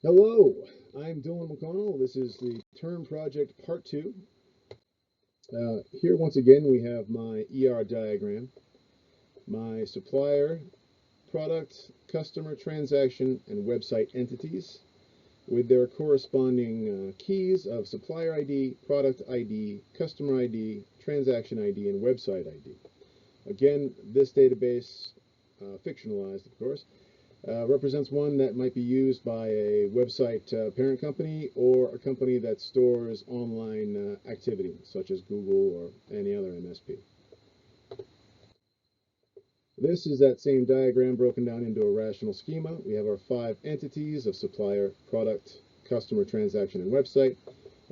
Hello, I'm Dylan McConnell. This is the Term Project Part 2. Here once again we have my ER diagram, my supplier, product, customer, transaction, and website entities with their corresponding keys of supplier ID, product ID, customer ID, transaction ID, and website ID. Again, this database, fictionalized of course, represents one that might be used by a website parent company or a company that stores online activity, such as Google or any other MSP. This is that same diagram broken down into a rational schema. We have our 5 entities of supplier, product, customer, transaction, and website,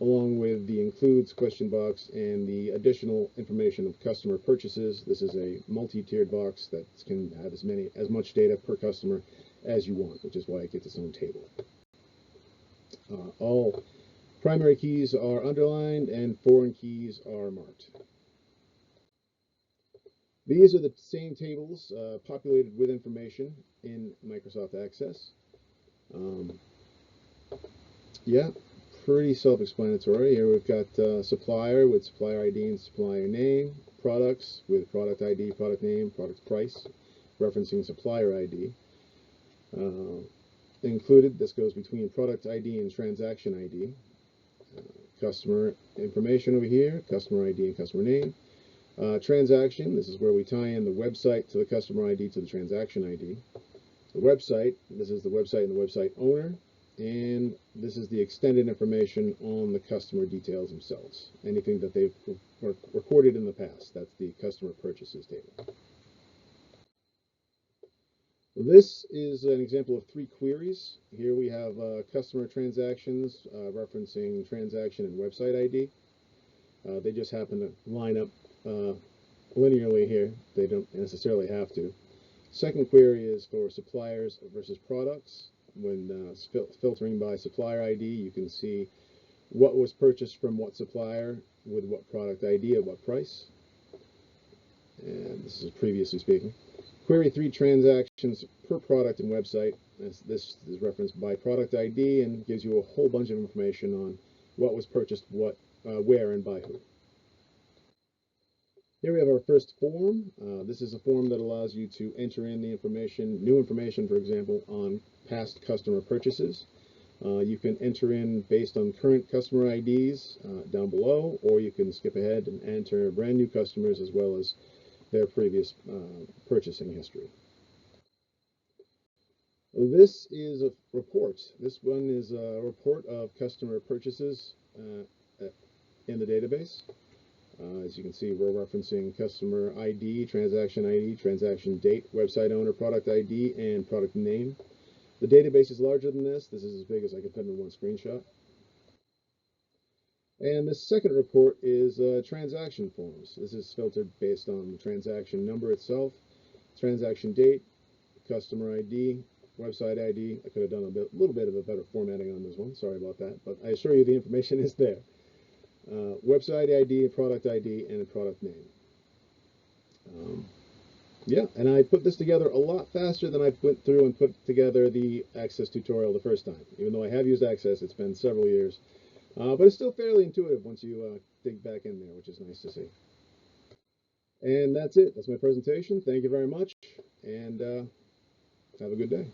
along with the includes question box and the additional information of customer purchases. This is a multi-tiered box that can have as much data per customer as you want, which is why it gets its own table. All primary keys are underlined and foreign keys are marked. These are the same tables populated with information in Microsoft Access. Yeah, pretty self-explanatory. Here we've got supplier with supplier ID and supplier name, products with product ID, product name, product price, referencing supplier ID. Included, this goes between product ID and transaction ID. Customer information over here, customer ID and customer name. Transaction, this is where we tie in the website to the customer ID to the transaction ID. The website, this is the website and the website owner. And this is the extended information on the customer details themselves. Anything that they've recorded in the past, that's the customer purchases table. This is an example of 3 queries. Here we have customer transactions referencing transaction and website ID. They just happen to line up linearly here. They don't necessarily have to. Second query is for suppliers versus products. When filtering by supplier ID, you can see what was purchased from what supplier with what product ID at what price. And this is previously speaking. Query 3 transactions per product and website. This is referenced by product ID and gives you a whole bunch of information on what was purchased, where, and by who. Here we have our first form. This is a form that allows you to enter in the information, new information, for example, on past customer purchases. You can enter in based on current customer IDs down below, or you can skip ahead and enter brand new customers as well as their previous purchasing history. This is a report. This one is a report of customer purchases in the database. As you can see, we're referencing customer ID, transaction date, website owner, product ID, and product name. The database is larger than this. This is as big as I can put in one screenshot. And the second report is transaction forms. This is filtered based on the transaction number itself, transaction date, customer ID, website ID. I could have done a little bit of a better formatting on this one. Sorry about that, but I assure you the information is there. Website ID, product ID, and a product name. Yeah, and I put this together a lot faster than I went through and put together the Access tutorial the first time. Even though I have used Access, it's been several years. But it's still fairly intuitive once you dig back in there, which is nice to see. And that's it. That's my presentation. Thank you very much, and have a good day.